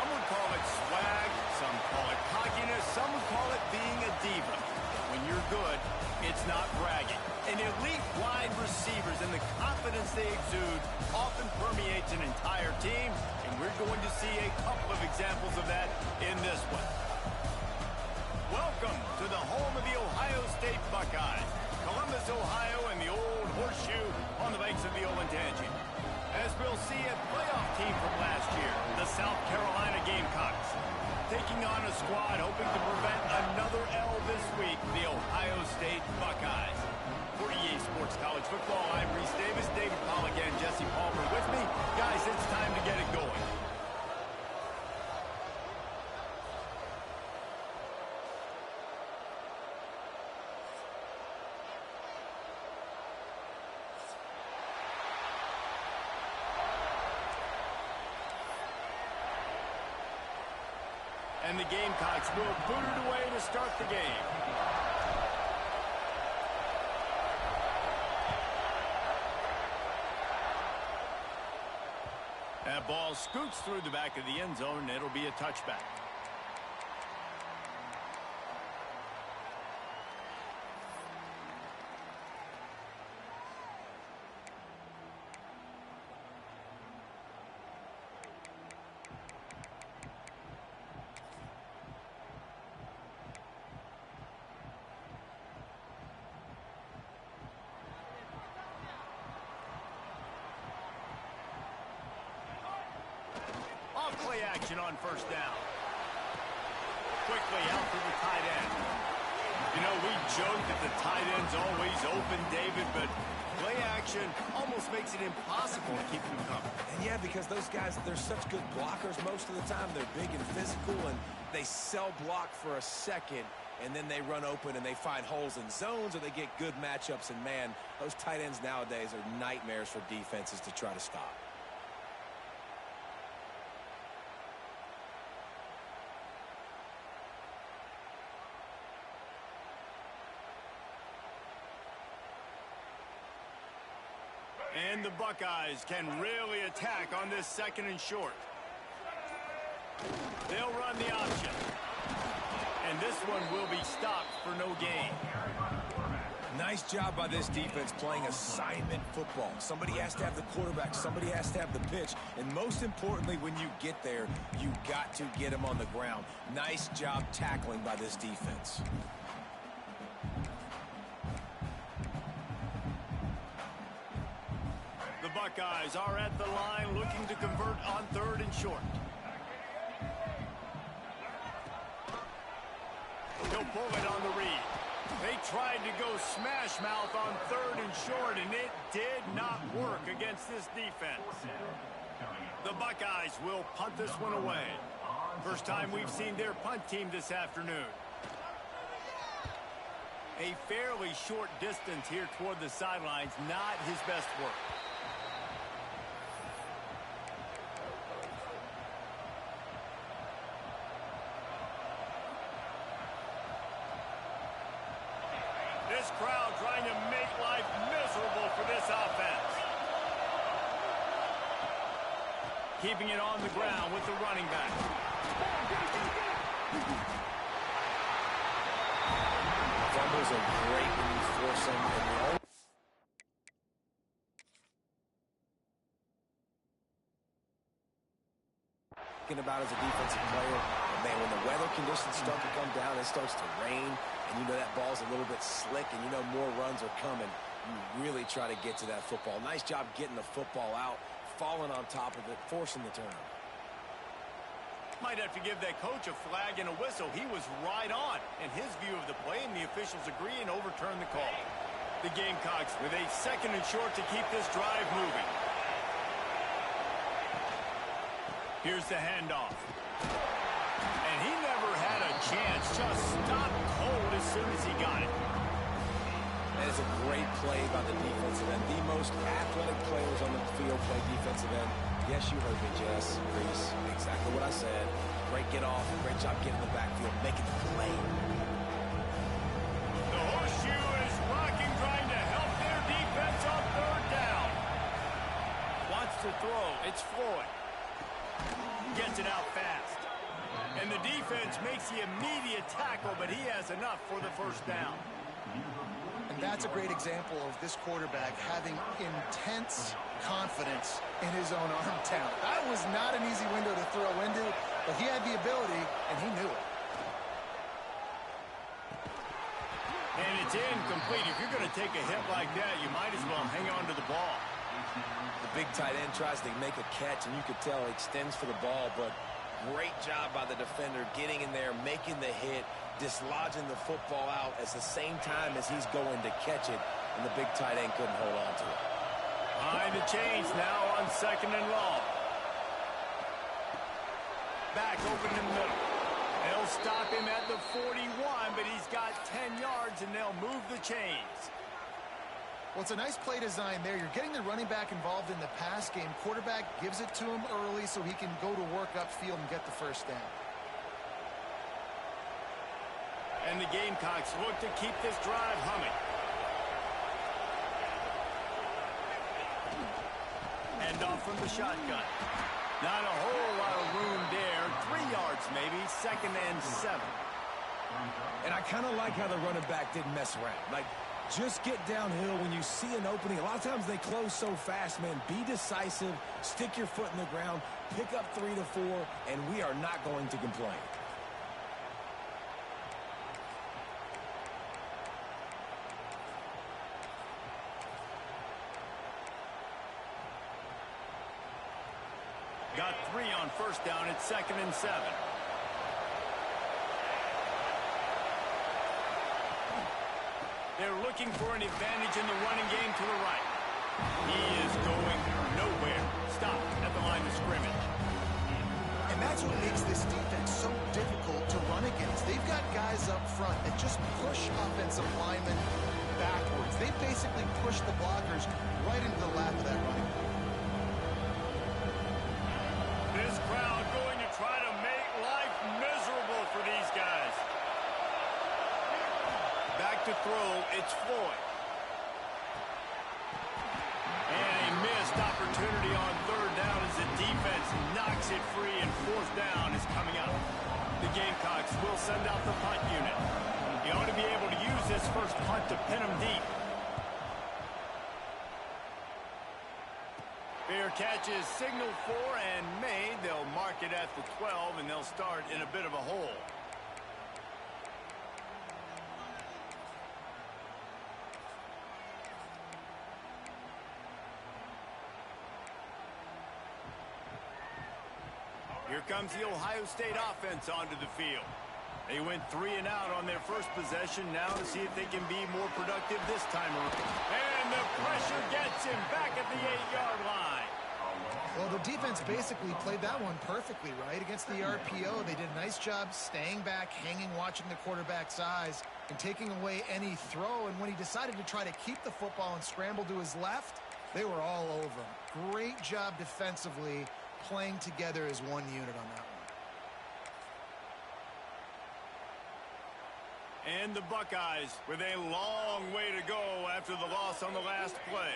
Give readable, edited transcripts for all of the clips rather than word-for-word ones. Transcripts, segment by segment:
Some would call it swag, some call it cockiness, some would call it being a diva. When you're good, it's not bragging. And elite wide receivers and the confidence they exude often permeates an entire team, and we're going to see a couple of examples of that in this one. Welcome to the home of the Ohio State Buckeyes, Columbus, Ohio, and the Old Horseshoe on the banks of the Olentangy. As we'll see, a playoff team from last year, the South Carolina Gamecocks, taking on a squad hoping to prevent another L this week, the Ohio State Buckeyes. For EA Sports College Football, I'm Reese Davis, David Pollack, and Jesse Palmer with me. Guys, it's time to get it going. And the Gamecocks will boot it away to start the game. That ball scoots through the back of the end zone, and it'll be a touchback. Play action on first down. Quickly out to the tight end. You know, we joke that the tight end's always open, David, but play action almost makes it impossible to keep them covered. And yeah, because those guys, they're such good blockers most of the time. They're big and physical, and they sell block for a second, and then they run open and they find holes in zones, or they get good matchups. And man, those tight ends nowadays are nightmares for defenses to try to stop. And the Buckeyes can really attack on this second and short. They'll run the option. And this one will be stopped for no gain. Nice job by this defense playing assignment football. Somebody has to have the quarterback, somebody has to have the pitch, and most importantly, when you get there, you got to get them on the ground. Nice job tackling by this defense. The Buckeyes are at the line looking to convert on third and short. He'll pull it on the read. They tried to go smash mouth on third and short, and it did not work against this defense. The Buckeyes will punt this one away. First time we've seen their punt team this afternoon. A fairly short distance here toward the sidelines, not his best work. This crowd trying to make life miserable for this offense. Keeping it on the ground with the running back. Fumbles are great when you force them. Thinking about as a defensive player, man, when the weather conditions start to come down, it starts to rain, and you know that ball's a little bit slick, and you know more runs are coming. You really try to get to that football. Nice job getting the football out, falling on top of it, forcing the turnover. Might have to give that coach a flag and a whistle. He was right on in his view of the play, and the officials agree and overturn the call. The Gamecocks with a second and short to keep this drive moving. Here's the handoff. And he never had a chance. Just stopped cold as soon as he got it. That is a great play by the defensive end. The most athletic players on the field play defensive end. Yes, you heard me, Jess, Reese. Exactly what I said. Great get off. Great job getting in the backfield, making the play. The horseshoe is rocking, trying to help their defense on third down. Wants to throw. It's Floyd. gets it out fast. And the defense makes the immediate tackle, but he has enough for the first down. And that's a great example of this quarterback having intense confidence in his own arm talent. That was not an easy window to throw into, but he had the ability, and he knew it. And it's incomplete. If you're going to take a hit like that, you might as well hang on to the ball. The big tight end tries to make a catch, and you could tell he extends for the ball, but great job by the defender getting in there, making the hit, dislodging the football out at the same time as he's going to catch it, and the big tight end couldn't hold on to it. Behind the chains now on 2nd and long. Back open in the middle. They'll stop him at the 41, but he's got 10 yards, and they'll move the chains. Well, it's a nice play design there. You're getting the running back involved in the pass game. Quarterback gives it to him early so he can go to work upfield and get the first down. And the Gamecocks look to keep this drive humming. Hand off from the shotgun. Not a whole lot of room there. 3 yards maybe. 2nd and 7. And I kind of like how the running back didn't mess around. Like, just get downhill when you see an opening. A lot of times they close so fast, man. Be decisive, stick your foot in the ground, pick up 3 to 4, and we are not going to complain. Got 3 on first down at 2nd and 7. They're looking for an advantage in the running game to the right. He is going nowhere. Stop at the line of scrimmage. And that's what makes this defense so difficult to run against. They've got guys up front that just push offensive linemen backwards. They basically push the blockers right into the lap of that running back. This crowd going to try to make life miserable for these guys. Back to throw, it's Floyd. And a missed opportunity on 3rd down as the defense knocks it free, and 4th down is coming up. The Gamecocks will send out the punt unit. He ought to be able to use this first punt to pin him deep. Fair catch is signaled for and made. They'll mark it at the 12, and they'll start in a bit of a hole. Here comes the Ohio State offense onto the field. They went 3 and out on their first possession. Now to see if they can be more productive this time around. And the pressure gets him back at the 8-yard line. Well, the defense basically played that one perfectly, right? Against the RPO, they did a nice job staying back, hanging, watching the quarterback's eyes, and taking away any throw. And when he decided to try to keep the football and scramble to his left, they were all over him. Great job defensively, playing together as one unit on that one. And the Buckeyes with a long way to go after the loss on the last play.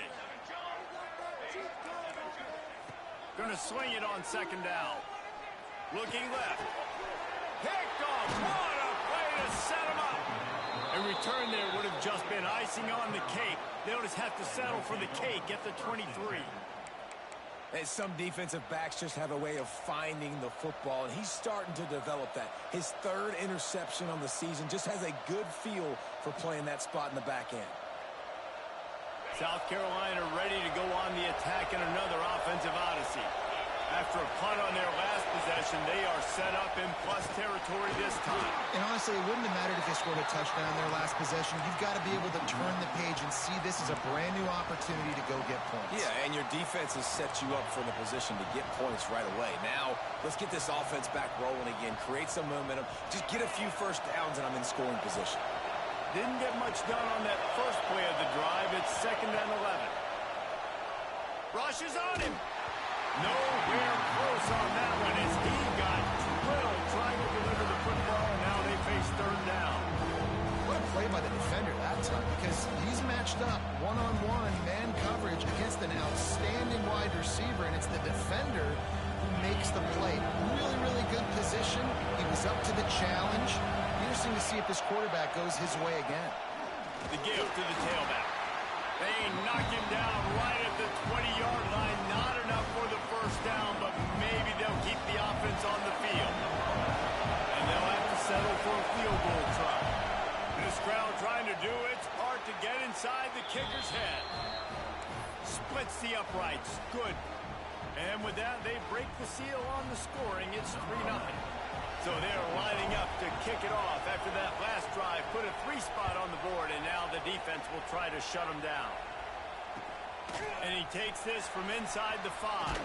Going to swing it on 2nd down. Looking left. Picked off. What a play to set him up. A return there would have just been icing on the cake. They'll just have to settle for the cake at the 23. And some defensive backs just have a way of finding the football, and he's starting to develop that. His 3rd interception on the season, just has a good feel for playing that spot in the back end. South Carolina ready to go on the attack in another offensive odyssey. After a punt on their last possession, they are set up in plus territory this time. And honestly, it wouldn't have mattered if they scored a touchdown their last possession. You've got to be able to turn the page and see this as a brand new opportunity to go get points. Yeah, and your defense has set you up for the position to get points right away. Now, let's get this offense back rolling again, create some momentum, just get a few first downs, and I'm in scoring position. Didn't get much done on that first play of the drive. It's 2nd and 11. Rush is on him. Nowhere close on that one as he got drilled trying to deliver the football, and now they face 3rd down. What a play by the defender that time, because he's matched up one-on-one man coverage against an outstanding wide receiver, and it's the defender who who makes the play. Really, really good position. He was up to the challenge. Interesting to see if this quarterback goes his way again. The give to the tailback. They knock him down right at the 20-yard line. Not enough for the first down, but maybe they'll keep the offense on the field. And they'll have to settle for a field goal try. This crowd trying to do its part to get inside the kicker's head. Splits the uprights. Good. And with that, they break the seal on the scoring. It's 3-0. So they're lining up to kick it off after that last drive. Put a 3-spot on the board, and now the defense will try to shut them down. And he takes this from inside the 5.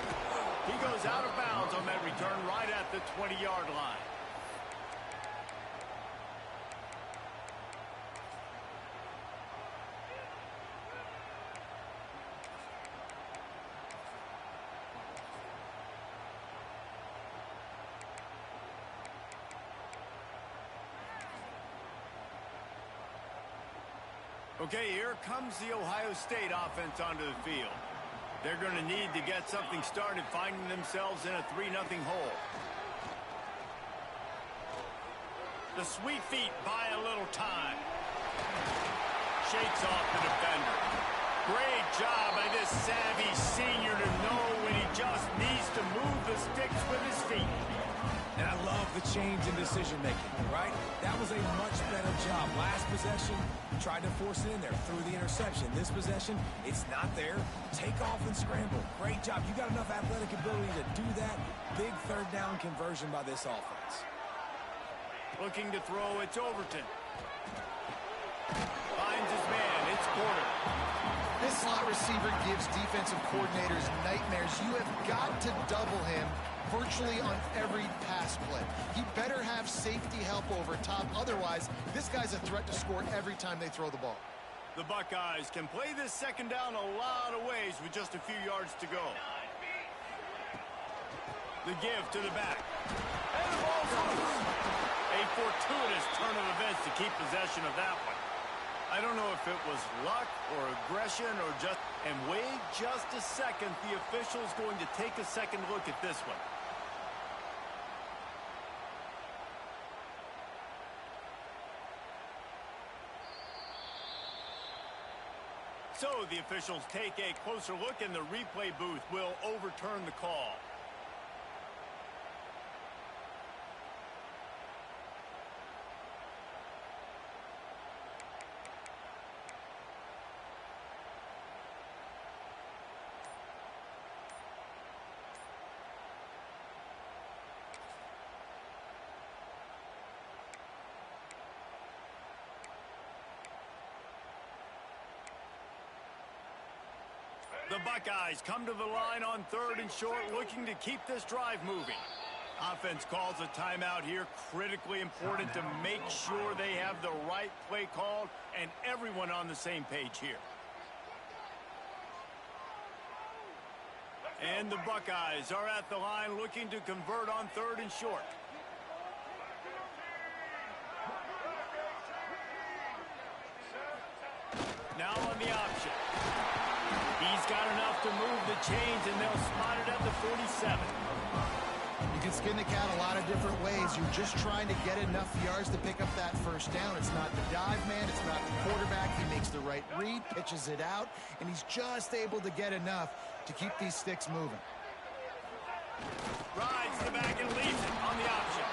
He goes out of bounds on that return right at the 20-yard line. Okay, here comes the Ohio State offense onto the field. They're going to need to get something started, finding themselves in a 3-0 hole. The sweet feet buy a little time. Shakes off the defender. Great job by this savvy senior to know when he just needs to move the sticks with his feet. And I love the change in decision-making, right? That was a much better job. Last possession, tried to force it in there, threw the interception. This possession, it's not there. Take off and scramble. Great job. You got enough athletic ability to do that. Big third down conversion by this offense. Looking to throw, it's Overton. Finds his man, it's Porter. This slot receiver gives defensive coordinators nightmares. You have got to double him virtually on every pass play. He better have safety help over top. Otherwise, this guy's a threat to score every time they throw the ball. The Buckeyes can play this second down a lot of ways with just a few yards to go. The give to the back. And the ball's loose. A fortuitous turn of events to keep possession of that one. I don't know if it was luck or aggression or just... And wait just a second. The official's going to take a second look at this one. So the officials take a closer look, and the replay booth will overturn the call. The Buckeyes come to the line on 3rd and short, looking to keep this drive moving. Offense calls a timeout here, critically important to make sure they have the right play called and everyone on the same page here. And the Buckeyes are at the line looking to convert on 3rd and short. Now on the option. He's got enough to move the chains, and they'll spot it at the 47. You can skin the cat a lot of different ways. You're just trying to get enough yards to pick up that first down. It's not the dive man. It's not the quarterback. He makes the right read, pitches it out, and he's just able to get enough to keep these sticks moving. Rides the back and leaves it on the option.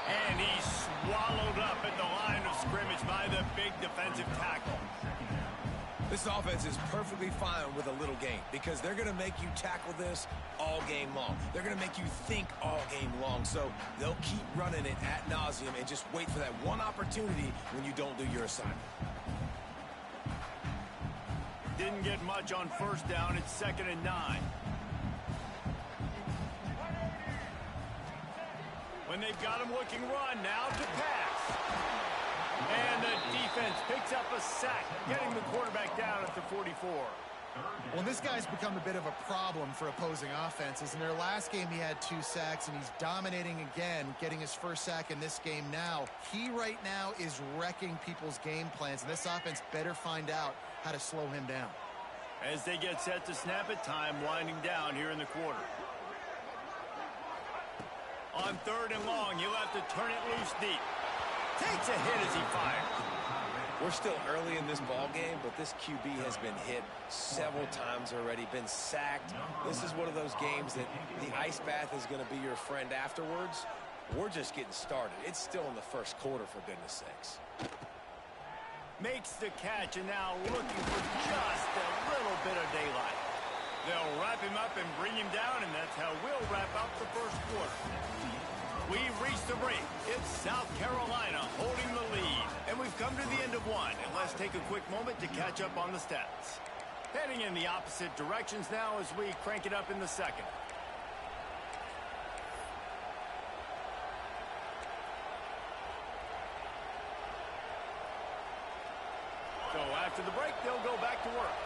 And he's swallowed up at the line of scrimmage by the big defensive tackle. This offense is perfectly fine with a little game because they're going to make you tackle this all game long. They're going to make you think all game long. So they'll keep running it ad nauseum and just wait for that one opportunity when you don't do your assignment. Didn't get much on first down. It's 2nd and 9. When they've got him looking run, now to pass. And the defense picks up a sack, getting the quarterback down at the 44. Well, this guy's become a bit of a problem for opposing offenses. In their last game, he had 2 sacks, and he's dominating again, getting his first sack in this game now. He right now is wrecking people's game plans, and this offense better find out how to slow him down. As they get set to snap it, time winding down here in the quarter. On 3rd and long, he'll have to turn it loose deep. Takes a hit as he fires. We're still early in this ball game, but this QB has been hit several times already, been sacked. This is one of those games that the ice bath is going to be your friend afterwards. We're just getting started. It's still in the first quarter, for goodness sakes. Makes the catch, and now looking for just a little bit of daylight. They'll wrap him up and bring him down, and that's how we'll wrap up the first quarter. We've reached the break. It's South Carolina holding the lead. And we've come to the end of one. And let's take a quick moment to catch up on the stats. Heading in the opposite directions now as we crank it up in the second. So after the break, they'll go back to work.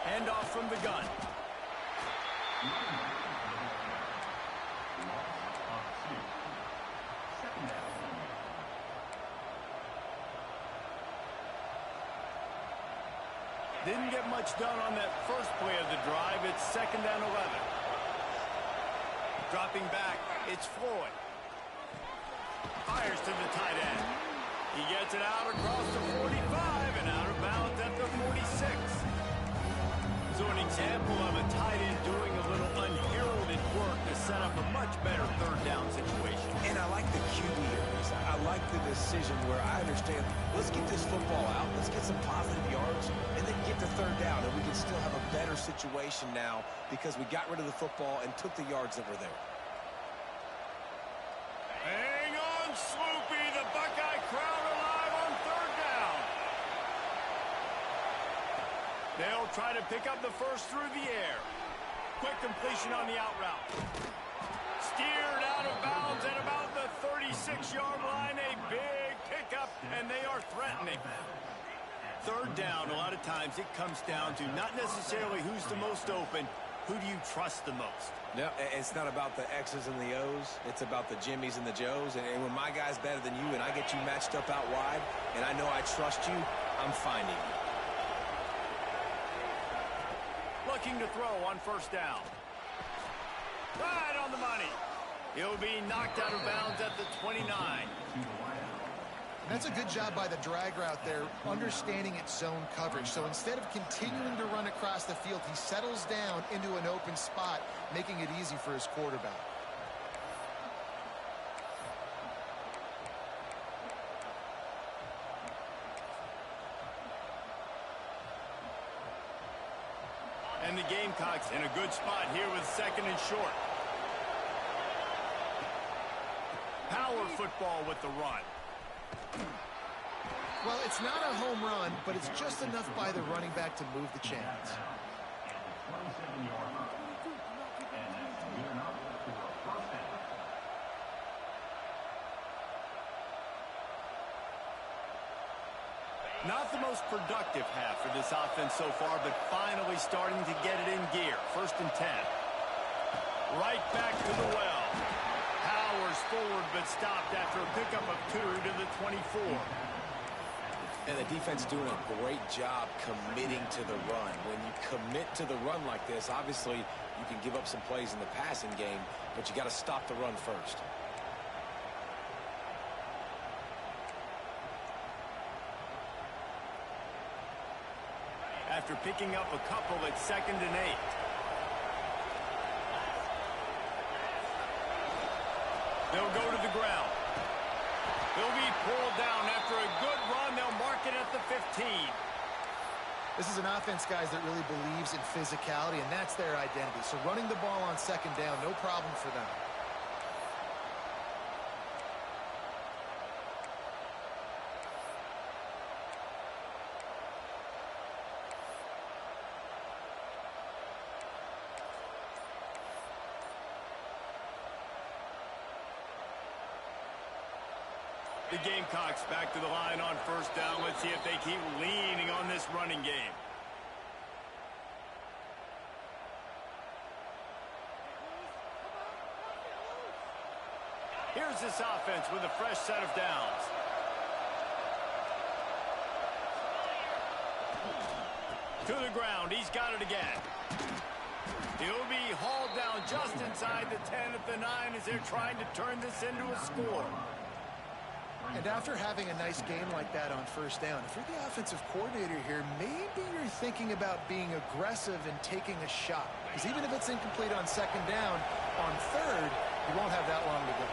Handoff from the gun. Didn't get much done on that first play of the drive. It's 2nd and 11. Dropping back, it's Floyd. Fires to the tight end. He gets it out across the 45 and out of bounds at the 46. So an example of a tight end doing a little unheralded work to set up a much better 3rd down situation. And I like the QB areas. I like the decision where I understand, let's get this football out, let's get some positive yards, and then get to 3rd down, and we can still have a better situation now because we got rid of the football and took the yards that were there. Hang on, Sloopy. The Buckeye crowd alive on 3rd down. They'll try to pick up the first through the air. Quick completion on the out route. Steered out of bounds at about the 36-yard line. A big pickup, and they are threatening. 3rd down, a lot of times it comes down to not necessarily who's the most open, who do you trust the most? No, it's not about the X's and the O's. It's about the Jimmys and the Joes. And when my guy's better than you and I get you matched up out wide, and I know I trust you, I'm finding you. Looking to throw on 1st down. Right on the money. He'll be knocked out of bounds at the 29. That's a good job by the drag route there, understanding its zone coverage. So instead of continuing to run across the field, he settles down into an open spot, making it easy for his quarterback. And the Gamecocks in a good spot here with 2nd and short. Power football with the run. Well, it's not a home run, but it's just enough by the running back to move the chains. Not the most productive half for this offense so far, but finally starting to get it in gear. 1st and 10. Right back to the well. Powers forward, but stopped after a pickup of 2 to the 24. And the defense doing a great job committing to the run. When you commit to the run like this, obviously you can give up some plays in the passing game, but you got to stop the run first. After picking up a couple at 2nd and 8. They'll go to the ground. They'll be pulled down after a good run. They'll mark it at the 15. This is an offense, guys, that really believes in physicality, and that's their identity. So running the ball on 2nd down, no problem for them. The Gamecocks back to the line on 1st down. Let's see if they keep leaning on this running game. Here's this offense with a fresh set of downs. To the ground. He's got it again. He'll be hauled down just inside the 10 at the 9 as they're trying to turn this into a score. And after having a nice game like that on first down, if you're the offensive coordinator here, maybe you're thinking about being aggressive and taking a shot. Because even if it's incomplete on second down, on third, you won't have that long to go.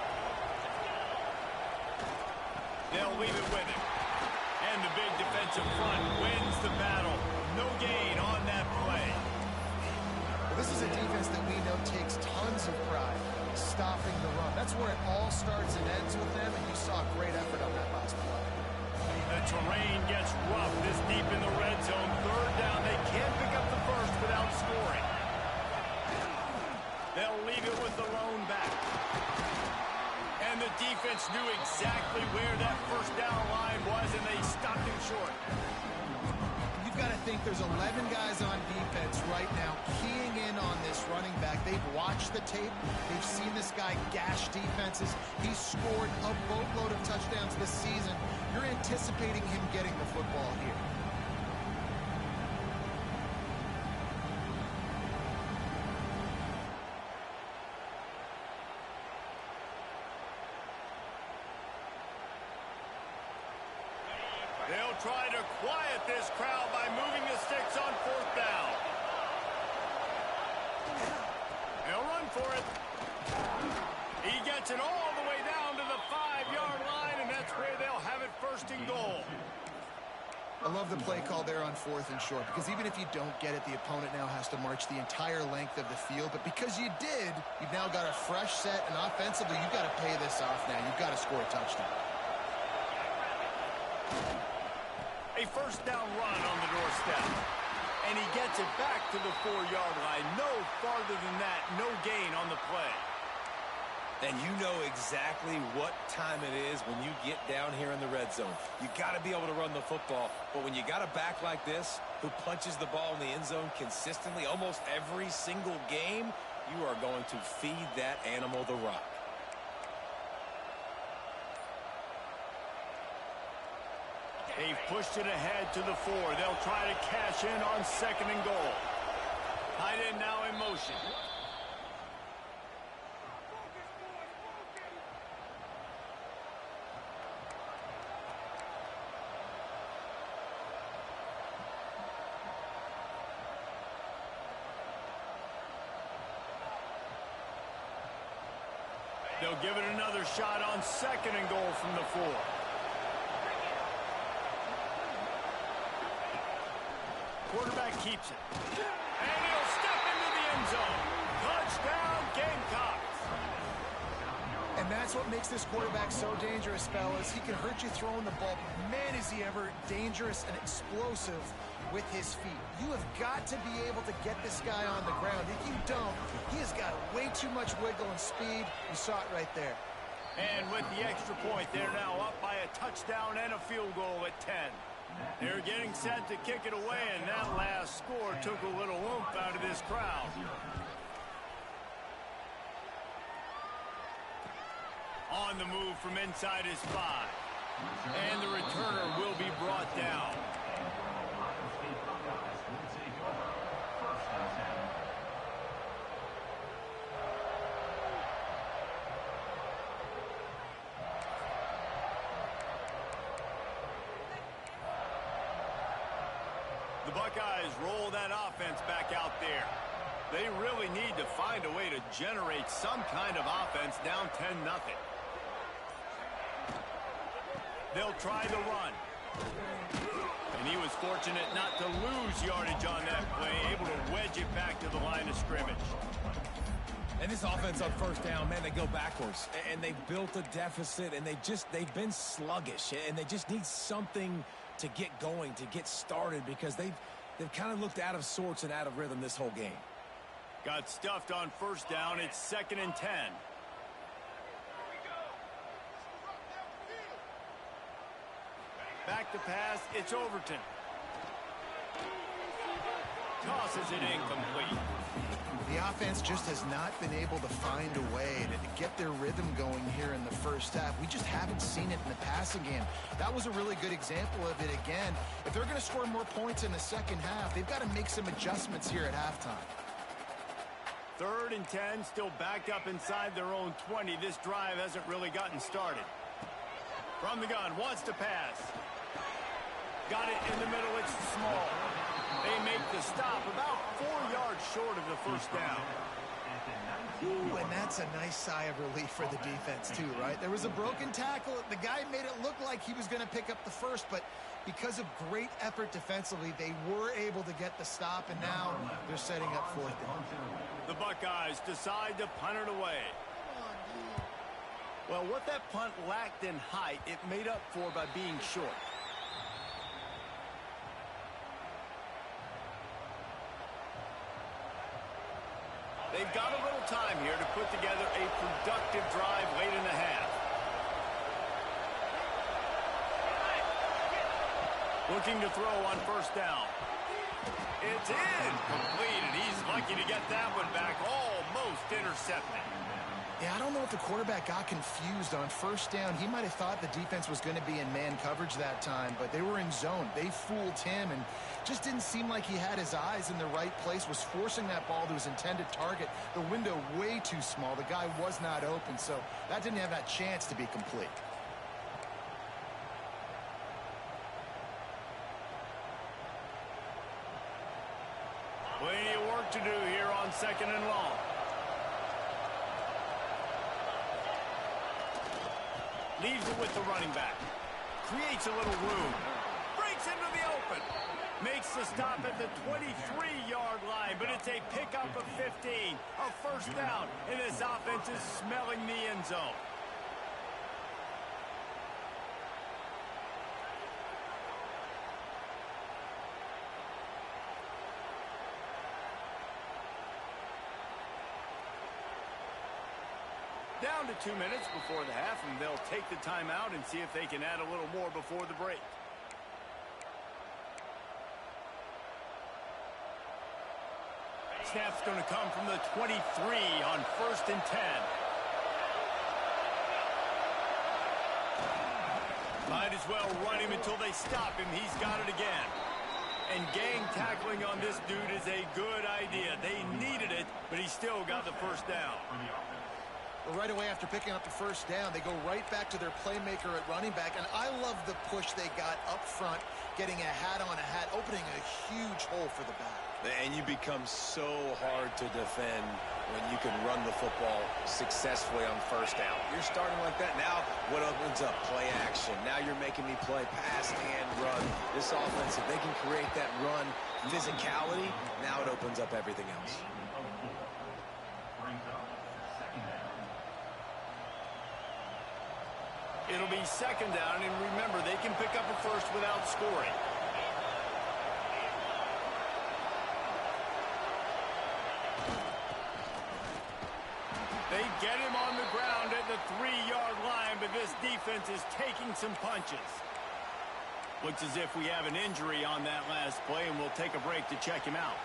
They'll leave it with him. And the big defensive front wins the battle. No gain on that play. Well, this is a defense that we know takes tons of pride stopping the run. That's where it all starts and ends with them, and you saw great effort on that last play. The terrain gets rough this deep in the red zone. Third down, they can't pick up the first without scoring. They'll leave it with the lone back. And the defense knew exactly where that first down line was, and they stopped him short. You've got to think there's 11 guys on defense right now keying in on this running back. They've watched the tape. They've seen this guy gash defenses. He's scored a boatload of touchdowns this season. You're anticipating him getting the football here. They'll try to quiet this crowd by moving the sticks on fourth down. They'll run for it. He gets it all the way down to the 5-yard line, and that's where they'll have it first and goal. I love the play call there on fourth and short, because even if you don't get it, the opponent now has to march the entire length of the field. But because you did, you've now got a fresh set, and offensively, you've got to pay this off now. You've got to score a touchdown. A first down run on the doorstep. And he gets it back to the 4-yard line. No farther than that. No gain on the play. And you know exactly what time it is when you get down here in the red zone. You got to be able to run the football. But when you got a back like this who punches the ball in the end zone consistently almost every single game, you are going to feed that animal the rock. They've pushed it ahead to the 4. They'll try to cash in on second and goal. Tight end now in motion. They'll give it another shot on second and goal from the 4. Quarterback keeps it. And he'll step into the end zone. Touchdown, Gamecocks. And that's what makes this quarterback so dangerous, fellas. He can hurt you throwing the ball. Man, is he ever dangerous and explosive with his feet. You have got to be able to get this guy on the ground. If you don't, he has got way too much wiggle and speed. You saw it right there. And with the extra point, they're now up by a touchdown and a field goal at 10. They're getting set to kick it away, and that last score took a little oomph out of this crowd. On the move from inside his 5. And the returner will be brought down. The Buckeyes roll that offense back out there. They really need to find a way to generate some kind of offense down 10-0. They'll try the run. And he was fortunate not to lose yardage on that play, able to wedge it back to the line of scrimmage. And this offense on first down, man, they go backwards. And they've built a deficit, and they've been sluggish. And they just need something to get going, to get started, because they've kind of looked out of sorts and out of rhythm this whole game. Got stuffed on first down. It's 2nd and 10. Back to pass. It's Overton. Tosses it incomplete. The offense just has not been able to find a way to get their rhythm going here in the first half. We just haven't seen it in the passing game. That was a really good example of it again. If they're going to score more points in the second half, they've got to make some adjustments here at halftime. 3rd and 10, still backed up inside their own 20. This drive hasn't really gotten started. From the gun, wants to pass. Got it in the middle, it's small. They make the stop about 4 yards short of the first down. Ooh, and that's a nice sigh of relief for the defense too, right? There was a broken tackle. The guy made it look like he was going to pick up the first, but because of great effort defensively, they were able to get the stop, and now they're setting up 4th down. The Buckeyes decide to punt it away. Well, what that punt lacked in height, it made up for by being short. They've got a little time here to put together a productive drive late in the half. Looking to throw on 1st down. It's incomplete, and he's lucky to get that one back, almost intercepted. Yeah, I don't know if the quarterback got confused on 1st down. He might have thought the defense was going to be in man coverage that time, but they were in zone. They fooled him and just didn't seem like he had his eyes in the right place, was forcing that ball to his intended target. The window way too small. The guy was not open, so that didn't have that chance to be complete. Plenty of work to do here on 2nd and long. Leaves it with the running back. Creates a little room. Breaks into the open. Makes the stop at the 23-yard line, but it's a pickup of 15. A 1st down, and this offense is smelling the end zone. Down to 2 minutes before the half, and they'll take the timeout and see if they can add a little more before the break. Snap's going to come from the 23 on 1st and 10. Might as well run him until they stop him. He's got it again. And gang tackling on this dude is a good idea. They needed it, but he still got the 1st down. Well, right away after picking up the 1st down, they go right back to their playmaker at running back. And I love the push they got up front, getting a hat on a hat, opening a huge hole for the back. And you become so hard to defend when you can run the football successfully on 1st down. You're starting like that. Now what opens up? Play action. Now you're making me play pass and run. This offense, if they can create that run physicality, now it opens up everything else. It'll be 2nd down, and remember, they can pick up a 1st without scoring. They get him on the ground at the 3-yard line, but this defense is taking some punches. Looks as if we have an injury on that last play, and we'll take a break to check him out.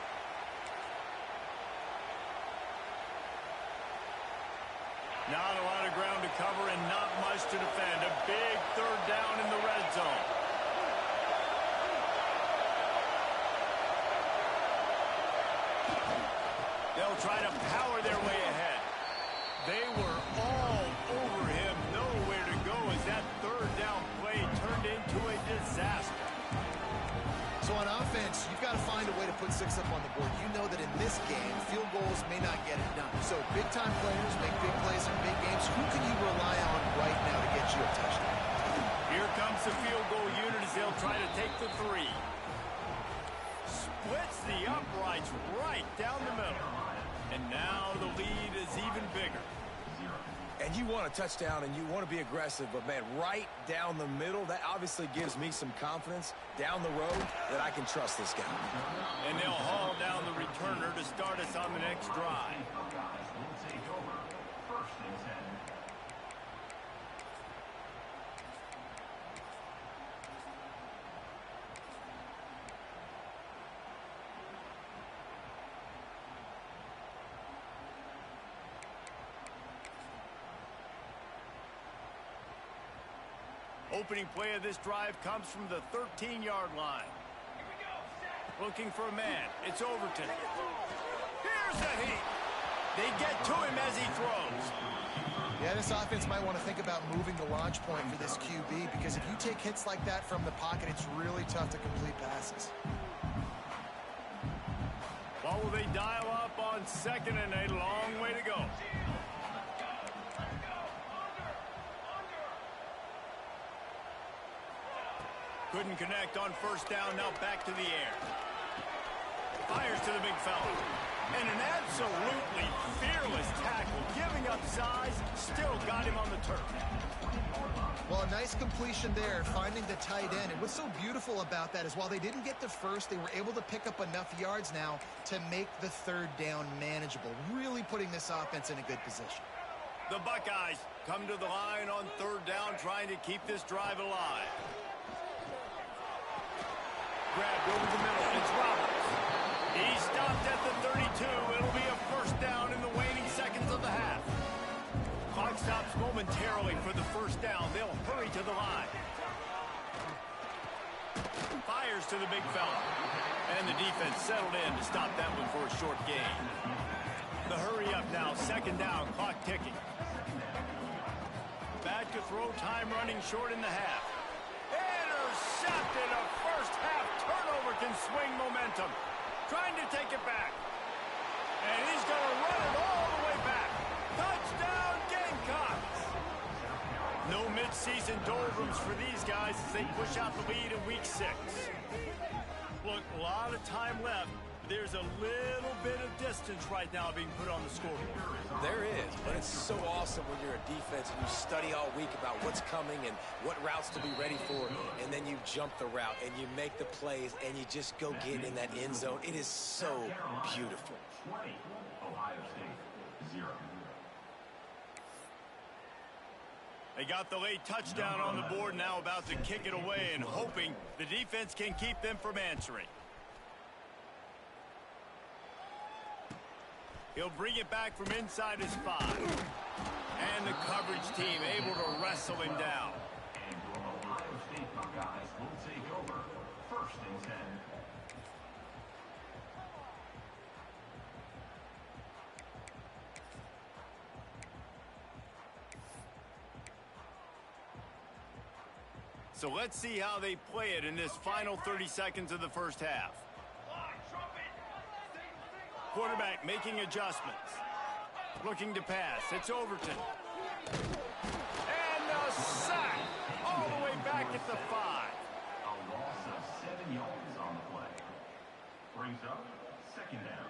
Not a lot of ground to cover and not much to defend. A big 3rd down in the red zone. They'll try to power their way ahead. They were all over him. Nowhere to go as that 3rd down play turned into a disaster. So on offense, you've got to find a way to put 6 up on the board. You know that in this game, field goals may not get it done. So big-time players make big plays in big games. Who can you rely on right now to get you a touchdown? Here comes the field goal unit as they'll try to take the 3. Splits the uprights right down the middle. And now the lead is even bigger. And you want a touchdown and you want to be aggressive, but, man, right down the middle, that obviously gives me some confidence down the road that I can trust this guy. And they'll haul down the returner to start us on the next drive. Opening play of this drive comes from the 13-yard line. Looking for a man. It's Overton. Here's the heat. They get to him as he throws. Yeah, this offense might want to think about moving the launch point for this QB, because if you take hits like that from the pocket, it's really tough to complete passes. What will they dial up on 2nd and a long way to go? Couldn't connect on 1st down, now back to the air. Fires to the big fella. And an absolutely fearless tackle, giving up size, still got him on the turf. Well, a nice completion there, finding the tight end. And what's so beautiful about that is while they didn't get the first, they were able to pick up enough yards now to make the 3rd down manageable, really putting this offense in a good position. The Buckeyes come to the line on 3rd down, trying to keep this drive alive. Grabbed over the middle, it's Roberts. He stopped at the 32. It'll be a 1st down in the waning seconds of the half. Clock stops momentarily for the 1st down. They'll hurry to the line. Fires to the big fella. And the defense settled in to stop that one for a short gain. The hurry up now, 2nd down, clock ticking. Back to throw, time running short in the half. Intercepted. A 1st half turnover can swing momentum. Trying to take it back. And he's going to run it all the way back. Touchdown, Gamecocks! No mid-season doldrums for these guys as they push out the lead in week 6. Look, a lot of time left. There's a little bit of distance right now being put on the scoreboard. There is, but it's so awesome when you're a defense and you study all week about what's coming and what routes to be ready for, and then you jump the route and you make the plays and you just go get in that end zone. It is so beautiful. 20, Ohio State, 0. They got the late touchdown on the board, now about to kick it away and hoping the defense can keep them from answering. He'll bring it back from inside his 5. And the coverage team able to wrestle him down. And your Ohio State Buckeyes will take over 1st and 10. So let's see how they play it in this final 30 seconds of the 1st half. Quarterback making adjustments. Looking to pass. It's Overton. And a sack. All the way back at the 5. A loss of 7 yards on the play. Brings up 2nd down.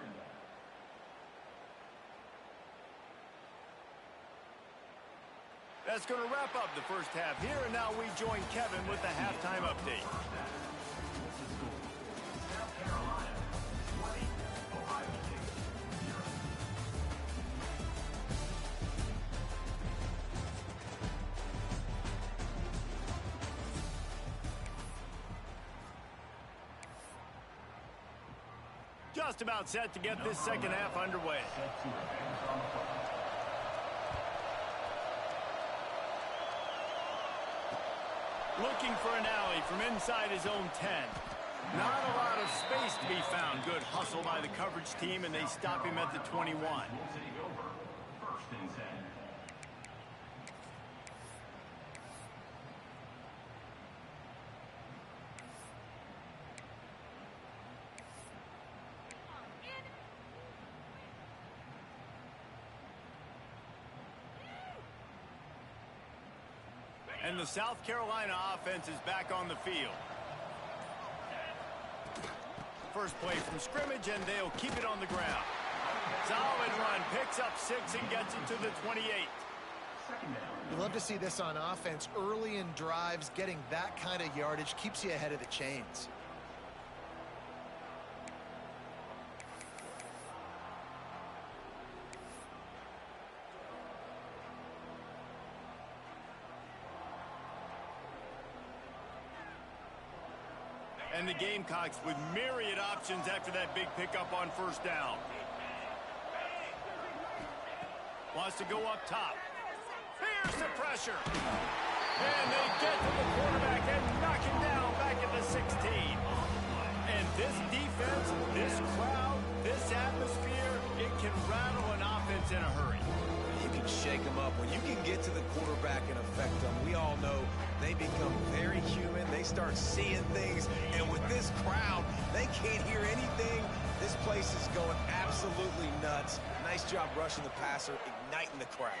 That's going to wrap up the 1st half here, and now we join Kevin with the halftime update. South Carolina, 20, Ohio State, 0. Just about set to get this 2nd half underway. Set to advance on the play. Looking for an alley from inside his own 10. Not a lot of space to be found. Good hustle by the coverage team, and they stop him at the 21. Will take over 1st and 10. And the South Carolina offense is back on the field. First play from scrimmage, and they'll keep it on the ground. Solid run, picks up 6 and gets it to the 28. You love to see this on offense. Early in drives, getting that kind of yardage keeps you ahead of the chains. And the Gamecocks with myriad options after that big pickup on 1st down. Wants to go up top. Here's the pressure. And they get to the quarterback and knock him down back at the 16. And this defense, this crowd, this atmosphere, it can rattle an offense shake them up. When you can get to the quarterback and affect them, we all know they become very human. They start seeing things, and with this crowd, they can't hear anything. This place is going absolutely nuts. Nice job rushing the passer, igniting the crowd.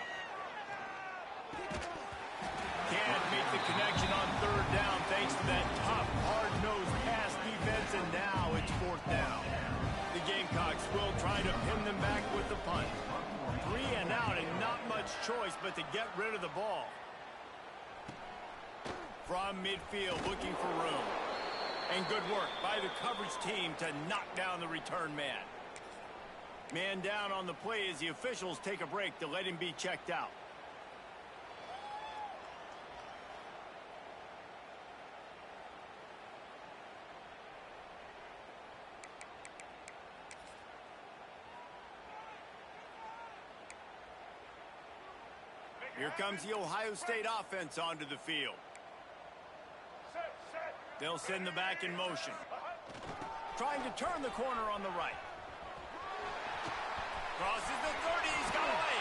Can't make the connection on third down thanks to that tough, hard-nosed pass defense, and now it's fourth down. The Gamecocks will try to pin them back with the punt. 3 and out, and not much choice but to get rid of the ball. From midfield, looking for room. And good work by the coverage team to knock down the return man. Man down on the play as the officials take a break to let him be checked out. Here comes the Ohio State offense onto the field. They'll send the back in motion. Trying to turn the corner on the right. Crosses the 30, he's got away.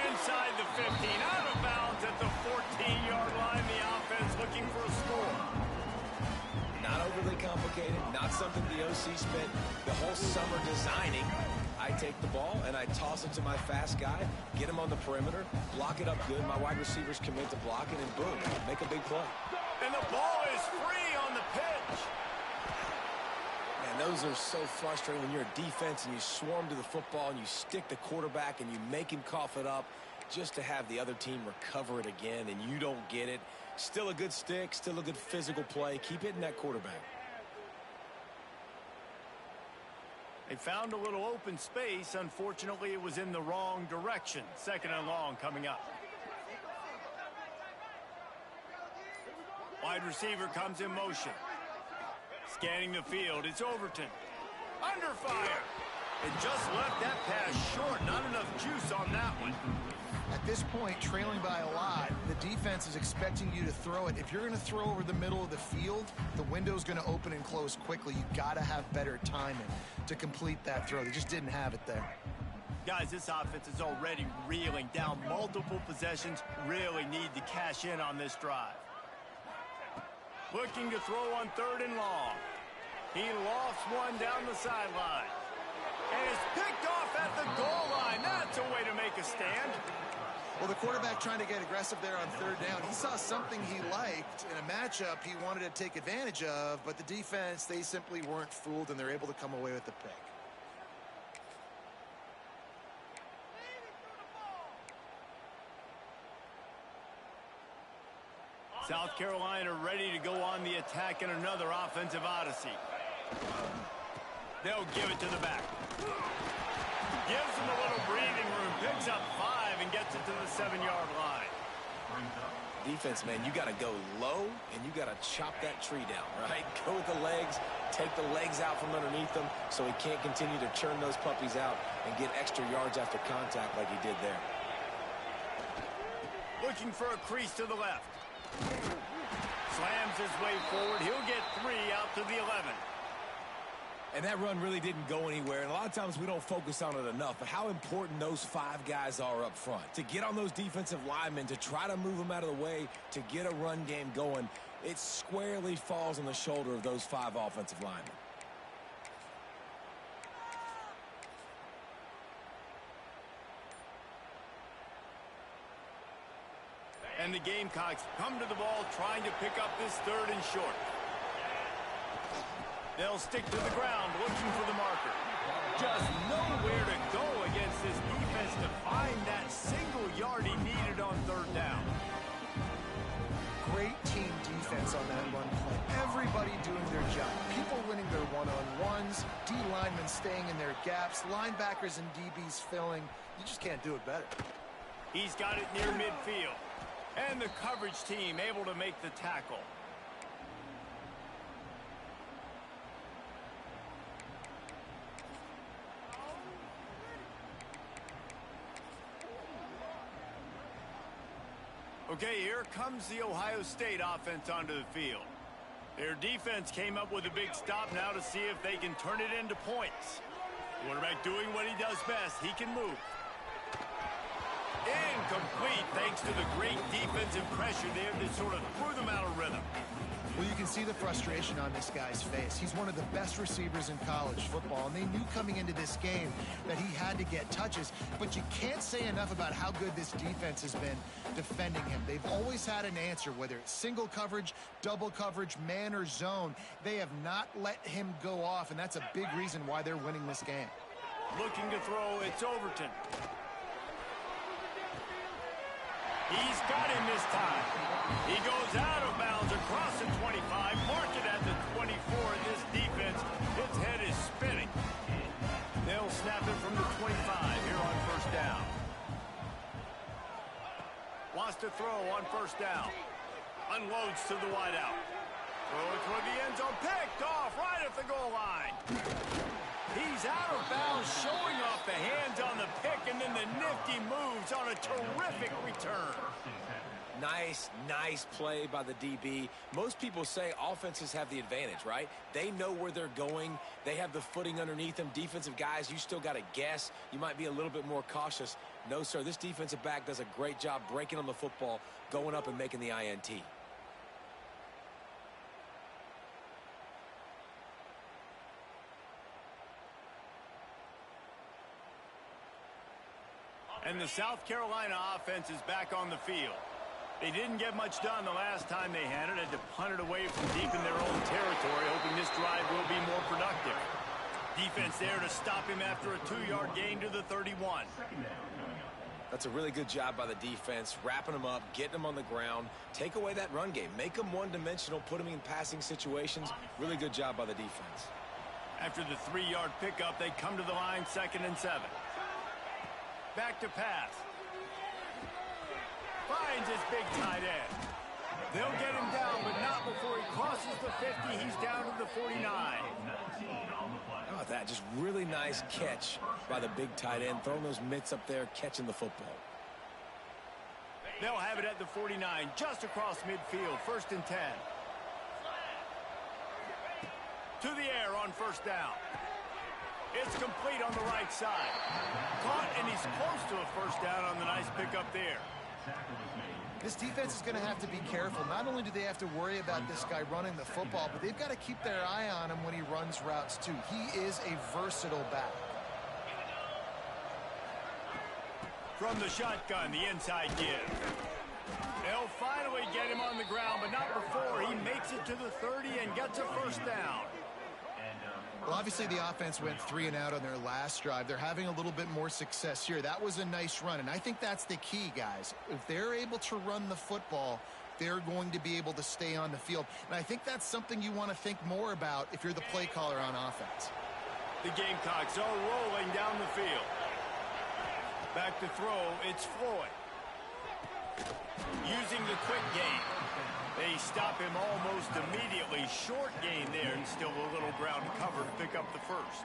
Inside the 15, out of bounds at the 14-yard line. The offense looking for a score. Not overly complicated, not something the OC spent the whole summer designing. I take the ball and I toss it to my fast guy, get him on the perimeter, block it up good. My wide receivers commit to blocking, and boom, make a big play. And the ball is free on the pitch. Man, those are so frustrating when you're a defense and you swarm to the football and you stick the quarterback and you make him cough it up just to have the other team recover it again, and you don't get it. Still a good stick, still a good physical play. Keep hitting that quarterback. They found a little open space. Unfortunately, it was in the wrong direction. 2nd and long coming up. Wide receiver comes in motion. Scanning the field, it's Overton. Under fire. It just left that pass short. Not enough juice on that one. At this point, trailing by a lot, the defense is expecting you to throw it. If you're going to throw over the middle of the field, the window's going to open and close quickly. You got to have better timing to complete that throw. They just didn't have it there. Guys, this offense is already reeling down multiple possessions. Really need to cash in on this drive. Looking to throw on 3rd and long. He lofts one down the sideline. And it's picked off at the goal line. That's a way to make a stand. Well, the quarterback trying to get aggressive there on 3rd down. He saw something he liked in a matchup he wanted to take advantage of, but the defense, they simply weren't fooled, and they're able to come away with the pick. South Carolina ready to go on the attack in another offensive odyssey. They'll give it to the back. Gives him a little breathing room. Picks up 5 and gets it to the 7-yard line. Defense, man, you got to go low and you got to chop that tree down, right? Go with the legs, take the legs out from underneath them so he can't continue to churn those puppies out and get extra yards after contact like he did there. Looking for a crease to the left. Slams his way forward. He'll get 3 out to the 11. And that run really didn't go anywhere. And a lot of times we don't focus on it enough. But how important those 5 guys are up front. To get on those defensive linemen, to try to move them out of the way, to get a run game going, it squarely falls on the shoulder of those 5 offensive linemen. And the Gamecocks come to the ball trying to pick up this 3rd and short. They'll stick to the ground looking for the marker. Just nowhere to go against this defense to find that single yard he needed on 3rd down. Great team defense on that run play. Everybody doing their job. People winning their one-on-ones, D linemen staying in their gaps, linebackers and DBs filling. You just can't do it better. He's got it near midfield. And the coverage team able to make the tackle. Okay, here comes the Ohio State offense onto the field. Their defense came up with a big stop now to see if they can turn it into points. Quarterback doing what he does best. He can move. Incomplete thanks to the great defensive pressure there that sort of threw them out of rhythm. Well, you can see the frustration on this guy's face. He's one of the best receivers in college football, and they knew coming into this game that he had to get touches, but you can't say enough about how good this defense has been defending him. They've always had an answer, whether it's single coverage, double coverage, man or zone. They have not let him go off, and that's a big reason why they're winning this game. Looking to throw, it's Overton. He's got him this time. He goes out of bounds across the 25, mark it at the 24. This defense, its head is spinning. They'll snap it from the 25 here on first down. Wants to throw on first down. Unloads to the wideout. Throw it toward the end zone. Picked off right at the goal line. He's out of bounds, showing off the hands on the pick, and then the nifty moves on a terrific return. Nice play by the DB. Most people say offenses have the advantage, right? They know where they're going. They have the footing underneath them. Defensive guys, you still got to guess. You might be a little bit more cautious. No, sir, this defensive back does a great job breaking on the football, going up and making the INT. And the South Carolina offense is back on the field. They didn't get much done the last time they had it. Had to punt it away from deep in their own territory, hoping this drive will be more productive. Defense there to stop him after a 2-yard gain to the 31. That's a really good job by the defense, wrapping them up, getting them on the ground, take away that run game, make them one-dimensional, put them in passing situations. Really good job by the defense. After the 3-yard pickup, they come to the line, 2nd and 7. Back to pass. Finds his big tight end. They'll get him down, but not before he crosses the 50. He's down to the 49. How about that? Just really nice catch by the big tight end, throwing those mitts up there, catching the football. They'll have it at the 49, just across midfield, 1st and 10. To the air on first down. It's complete on the right side. Caught, and he's close to a first down on the nice pickup there. This defense is going to have to be careful. Not only do they have to worry about this guy running the football, but they've got to keep their eye on him when he runs routes too. He is a versatile back. From the shotgun, the inside give. They'll finally get him on the ground, but not before he makes it to the 30 and gets a first down. Well, obviously the offense went 3 and out on their last drive. They're having a little bit more success here. That was a nice run, and I think that's the key, guys. If they're able to run the football, they're going to be able to stay on the field. And I think that's something you want to think more about if you're the play caller on offense. The Gamecocks are rolling down the field. Back to throw, it's Floyd. Using the quick game. They stop him almost immediately. Short gain there, and still a little ground cover to pick up the first.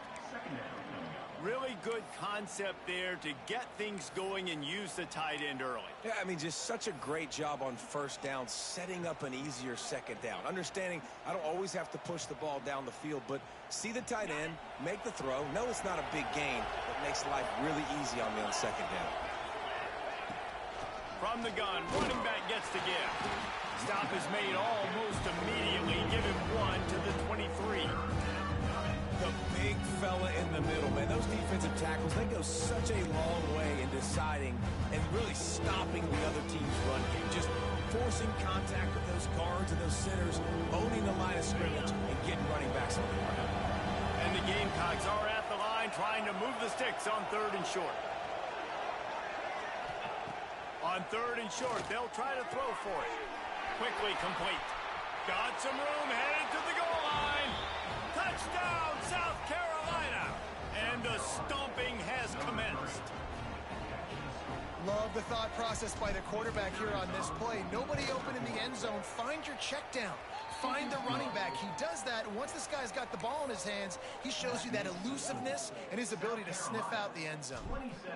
Really good concept there to get things going and use the tight end early. Yeah, I mean, just such a great job on first down, setting up an easier second down. Understanding I don't always have to push the ball down the field, but see the tight end, make the throw. No, it's not a big gain, but makes life really easy on me on second down. From the gun, running back gets the give. Stop is made almost immediately. Give him 1 to the 23. The big fella in the middle, man. Those defensive tackles, they go such a long way in deciding and really stopping the other team's run game. Just forcing contact with those guards and those centers, owning the line of scrimmage, and getting running backs on the ground. And the Gamecocks are at the line trying to move the sticks on 3rd and short. On 3rd and short, they'll try to throw for it. Quickly complete. Got some room, headed to the goal line. Touchdown, South Carolina. And the stomping has commenced. Love the thought process by the quarterback here on this play. Nobody open in the end zone. Find your check down. Find the running back. He does that, and once this guy's got the ball in his hands, he shows you that elusiveness and his ability to sniff out the end zone. 27,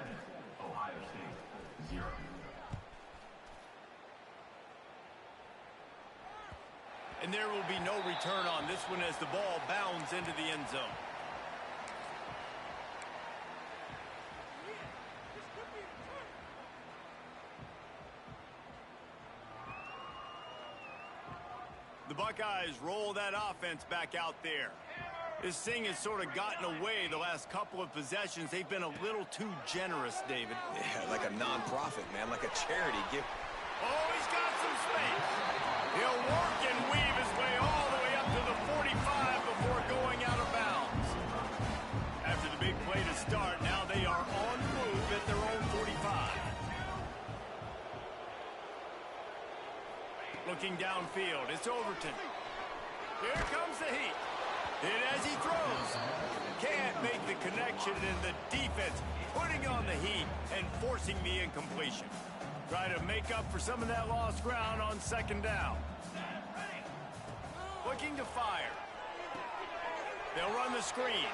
Ohio State, 0. And there will be no return on this one as the ball bounds into the end zone. The Buckeyes roll that offense back out there. This thing has sort of gotten away the last couple of possessions. They've been a little too generous, David. Yeah, like a non-profit, man, like a charity. Oh, he's got some space. He'll work and weave his way all the way up to the 45 before going out of bounds. After the big play to start, now they are on the move at their own 45. Looking downfield, it's Overton. Here comes the heat. And as he throws, can't make the connection, and the defense putting on the heat and forcing the incompletion. Try to make up for some of that lost ground on second down. Looking to fire. They'll run the screen.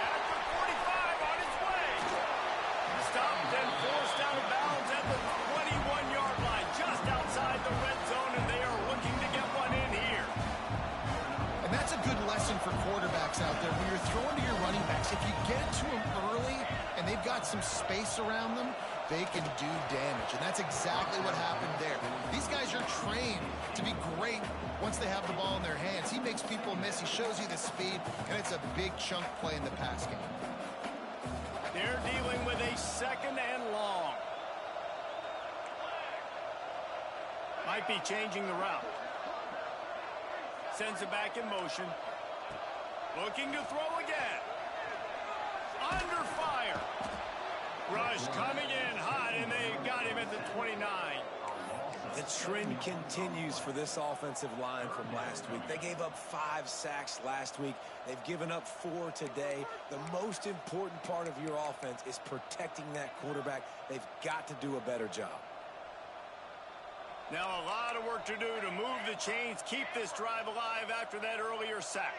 At the 45 on its way. Stopped and forced out of bounds at the 21-yard line, just outside the red zone, and they are looking to get one in here. And that's a good lesson for quarterbacks out there. When you're throwing to your running backs, if you get it to them early and they've got some space around them, they can do damage. And that's exactly what happened there. These guys are trained to be great once they have the ball in their hands. He makes people miss. He shows you the speed, and it's a big chunk play in the pass game. They're dealing with a second and long. Might be changing the route. Sends it back in motion. Looking to throw again. Under fire. Rush coming in hot, and they got him at the 29. The trend continues for this offensive line from last week. They gave up 5 sacks last week. They've given up 4 today. The most important part of your offense is protecting that quarterback. They've got to do a better job. Now a lot of work to do to move the chains, keep this drive alive after that earlier sack.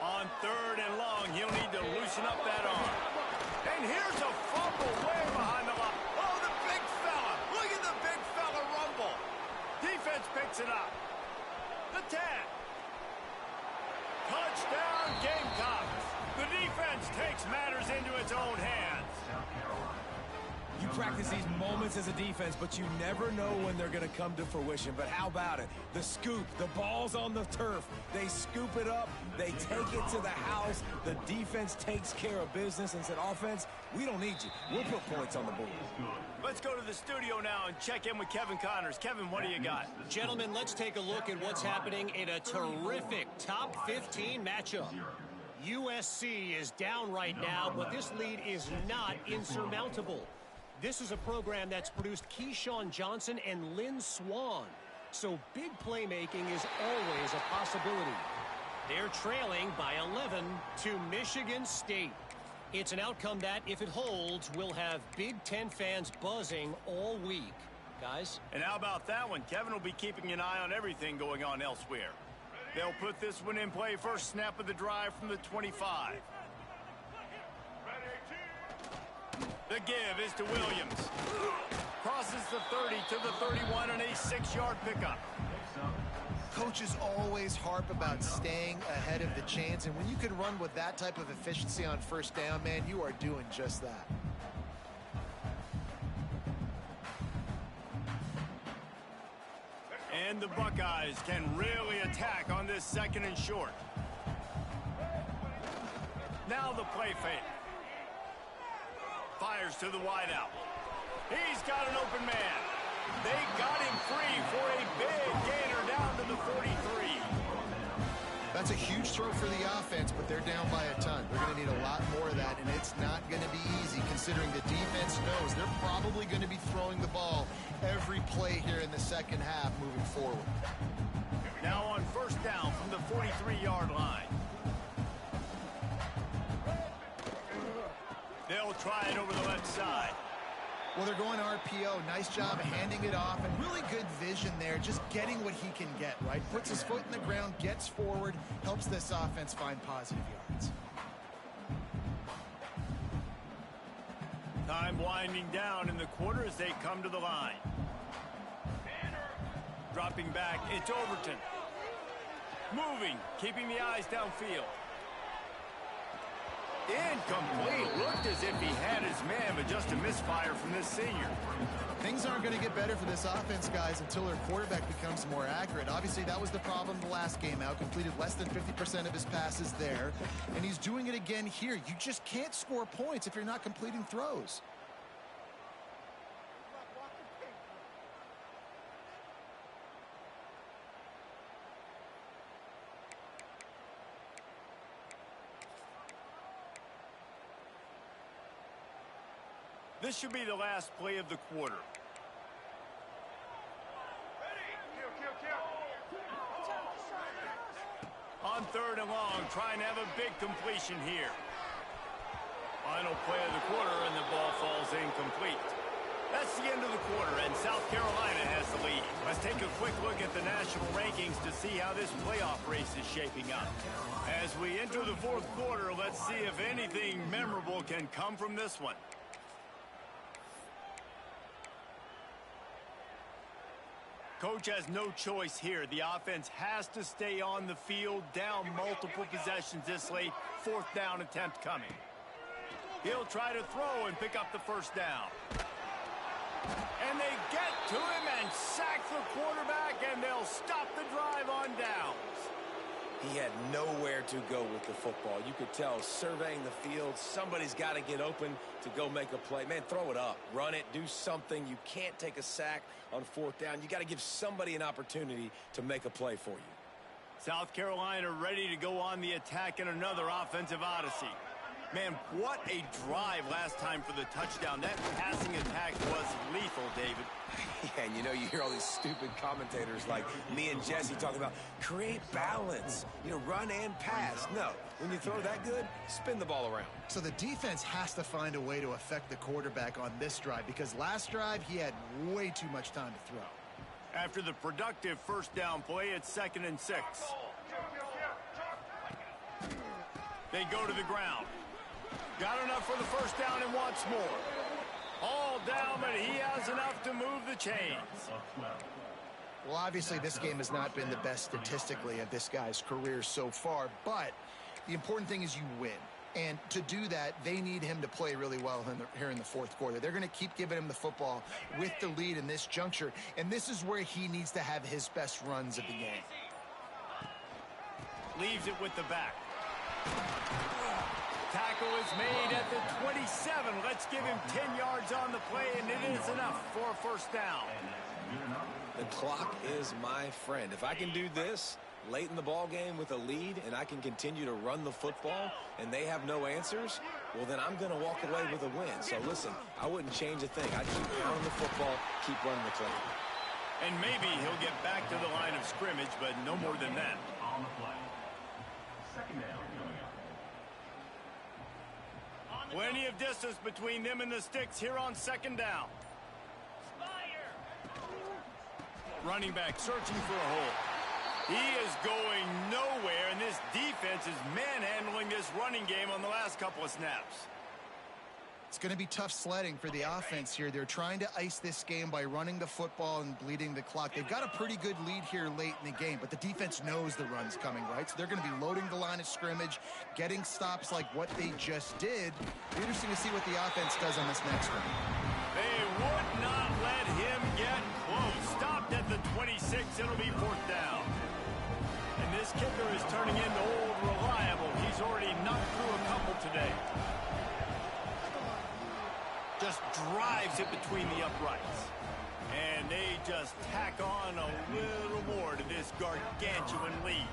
On third and long, he'll need to loosen up that arm. And here's a fumble way behind the line. Oh, the big fella. Look at the big fella rumble. Defense picks it up. The 10. Touchdown, Gamecocks. The defense takes matters into its own hands. You practice these moments as a defense, but you never know when they're going to come to fruition. But how about it? The scoop, the ball's on the turf. They scoop it up. They take it to the house. The defense takes care of business and said, offense, we don't need you. We'll put points on the board. Let's go to the studio now and check in with Kevin Connors. Kevin, what do you got? Gentlemen, let's take a look at what's happening in a terrific top 15 matchup. USC is down right now, but this lead is not insurmountable. This is a program that's produced Keyshawn Johnson and Lynn Swann. So big playmaking is always a possibility. They're trailing by 11 to Michigan State. It's an outcome that, if it holds, will have Big Ten fans buzzing all week. Guys? And how about that one? Kevin will be keeping an eye on everything going on elsewhere. They'll put this one in play first snap of the drive from the 25. The give is to Williams. Crosses the 30 to the 31 and a 6-yard pickup. Coaches always harp about staying ahead of the chains, and when you can run with that type of efficiency on first down, man, you are doing just that. And the Buckeyes can really attack on this second and short. Now the play fake. Fires to the wideout. He's got an open man. They got him free for a big gainer down to the 43. That's a huge throw for the offense, but they're down by a ton. They're going to need a lot more of that, and it's not going to be easy considering the defense knows they're probably going to be throwing the ball every play here in the second half moving forward. Now on first down from the 43-yard line. They'll try it over the left side. Well, they're going RPO. Nice job handing it off, and really good vision there, just getting what he can get, right? Puts his foot in the ground, gets forward, helps this offense find positive yards. Time winding down in the quarter as they come to the line. Dropping back, it's Overton. Moving, keeping the eyes downfield. Incomplete. Looked as if he had his man, but just a misfire from this senior. Things aren't going to get better for this offense, guys, until their quarterback becomes more accurate. Obviously, that was the problem the last game out. Completed less than 50% of his passes there, and he's doing it again here. You just can't score points if you're not completing throws. This should be the last play of the quarter. On 3rd and long, trying to have a big completion here. Final play of the quarter, and the ball falls incomplete. That's the end of the quarter, and South Carolina has the lead. Let's take a quick look at the national rankings to see how this playoff race is shaping up. As we enter the 4th quarter, let's see if anything memorable can come from this one. Coach has no choice here. The offense has to stay on the field, down multiple possessions this late. 4th down attempt coming. He'll try to throw and pick up the first down. And they get to him and sack the quarterback, and they'll stop the drive on downs. He had nowhere to go with the football. You could tell, surveying the field, somebody's got to get open to go make a play. Man, throw it up, run it, do something. You can't take a sack on 4th down. You got to give somebody an opportunity to make a play for you. South Carolina ready to go on the attack in another offensive odyssey. Man, what a drive last time for the touchdown. That passing attack was lethal, David. Yeah, and you know, you hear all these stupid commentators like me and Jesse talking about create balance, you know, run and pass. No, when you throw that good, spin the ball around. So the defense has to find a way to affect the quarterback on this drive, because last drive he had way too much time to throw. After the productive 1st down play, it's 2nd and 6. They go to the ground. Got enough for the 1st down and wants more. All down, but he has enough to move the chains. Well, obviously, this game has not been the best statistically of this guy's career so far, but the important thing is you win. And to do that, they need him to play really well here in the 4th quarter. They're going to keep giving him the football with the lead in this juncture, and this is where he needs to have his best runs of the game. Leaves it with the back. Tackle is made at the 27. Let's give him 10 yards on the play, and it is enough for a 1st down. The clock is my friend. If I can do this late in the ball game with a lead and I can continue to run the football and they have no answers, well, then I'm going to walk away with a win. So, listen, I wouldn't change a thing. I'd keep pounding the football, keep running the clock. And maybe he'll get back to the line of scrimmage, but no more than that. On the play. 2nd down. Plenty of distance between them and the sticks here on 2nd down. Running back searching for a hole. He is going nowhere, and this defense is manhandling this running game on the last couple of snaps. It's going to be tough sledding for the offense here. They're trying to ice this game by running the football and bleeding the clock. They've got a pretty good lead here late in the game, but the defense knows the run's coming, right? So they're going to be loading the line of scrimmage, getting stops like what they just did. Be interesting to see what the offense does on this next one. They would not let him get close. Stopped at the 26. It'll be 4th down. And this kicker is turning into old reliable. He's already knocked through a couple today. Just drives it between the uprights. And they just tack on a little more to this gargantuan lead.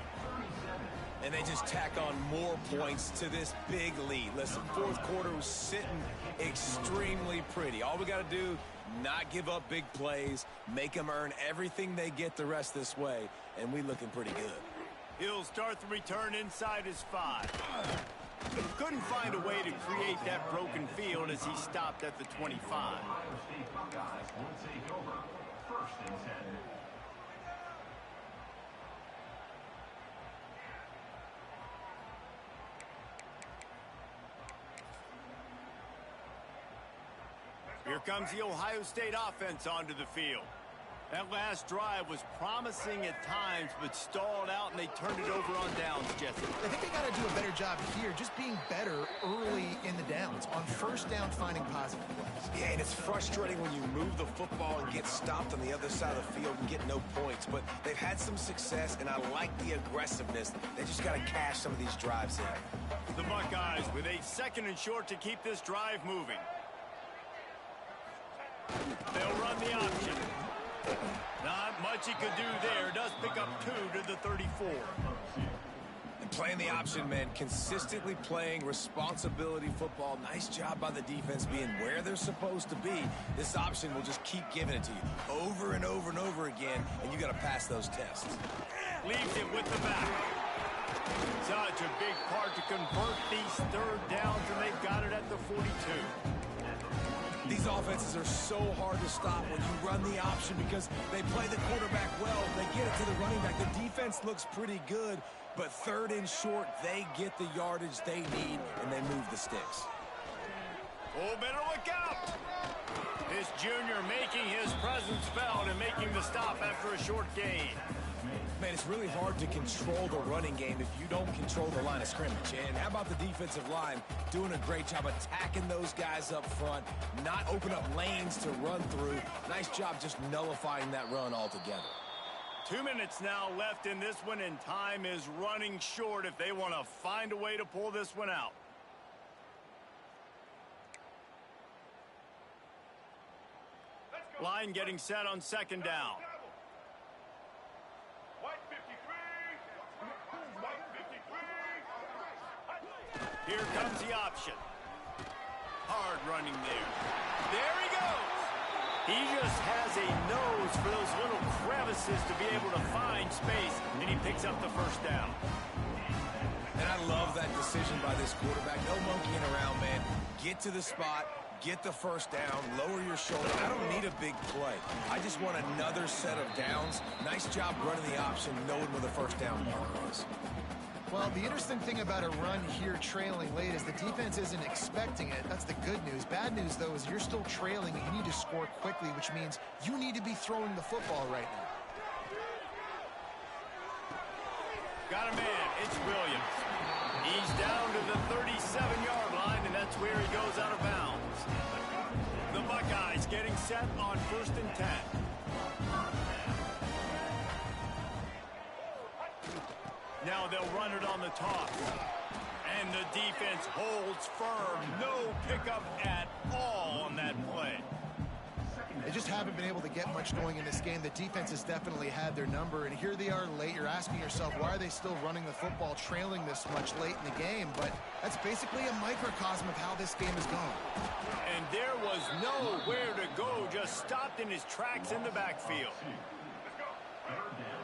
And they just tack on more points to this big lead. Listen, 4th quarter was sitting extremely pretty. All we got to do, not give up big plays, make them earn everything they get the rest this way, and we looking pretty good. He'll start the return inside his 5. Couldn't find a way to create that broken field as he stopped at the 25. Ohio State Buckeyes will take over 1st and 10. Here comes the Ohio State offense onto the field. That last drive was promising at times, but stalled out, and they turned it over on downs, Jesse. I think they got to do a better job here, just being better early in the downs, on first down finding positive plays. Yeah, and it's frustrating when you move the football and get stopped on the other side of the field and get no points. But they've had some success, and I like the aggressiveness. They just got to cash some of these drives in. The Buckeyes with a 2nd and short to keep this drive moving. They'll run the option. Not much he could do there. Does pick up 2 to the 34. And playing the option, man, consistently playing responsibility football. Nice job by the defense being where they're supposed to be. This option will just keep giving it to you over and over and over again, and you got to pass those tests. Leaves it with the back. Such a big part to convert these 3rd downs, and they've got it at the 42. These offenses are so hard to stop when you run the option because they play the quarterback well. They get it to the running back. The defense looks pretty good, but 3rd and short, they get the yardage they need, and they move the sticks. Oh, better look out! This junior making his presence felt and making the stop after a short gain. Man, it's really hard to control the running game if you don't control the line of scrimmage. And how about the defensive line doing a great job attacking those guys up front, not open up lanes to run through. Nice job just nullifying that run altogether. 2 minutes now left in this one, and time is running short if they want to find a way to pull this one out. Line getting set on 2nd down. Here comes the option. Hard running there. There he goes. He just has a nose for those little crevices to be able to find space, and he picks up the 1st down. And I love that decision by this quarterback. No monkeying around, man. Get to the spot, get the 1st down, lower your shoulder. I don't need a big play. I just want another set of downs. Nice job running the option, knowing where the 1st down marker is. Well, the interesting thing about a run here trailing late is the defense isn't expecting it. That's the good news. Bad news, though, is you're still trailing and you need to score quickly, which means you need to be throwing the football right now. Got a man. It's Williams. He's down to the 37-yard line, and that's where he goes out of bounds. The Buckeyes getting set on 1st and 10. Now they'll run it on the toss. And the defense holds firm. No pickup at all on that play. They just haven't been able to get much going in this game. The defense has definitely had their number, and here they are late. You're asking yourself, why are they still running the football, trailing this much late in the game? But that's basically a microcosm of how this game has gone. And there was nowhere to go, just stopped in his tracks in the backfield. Third down.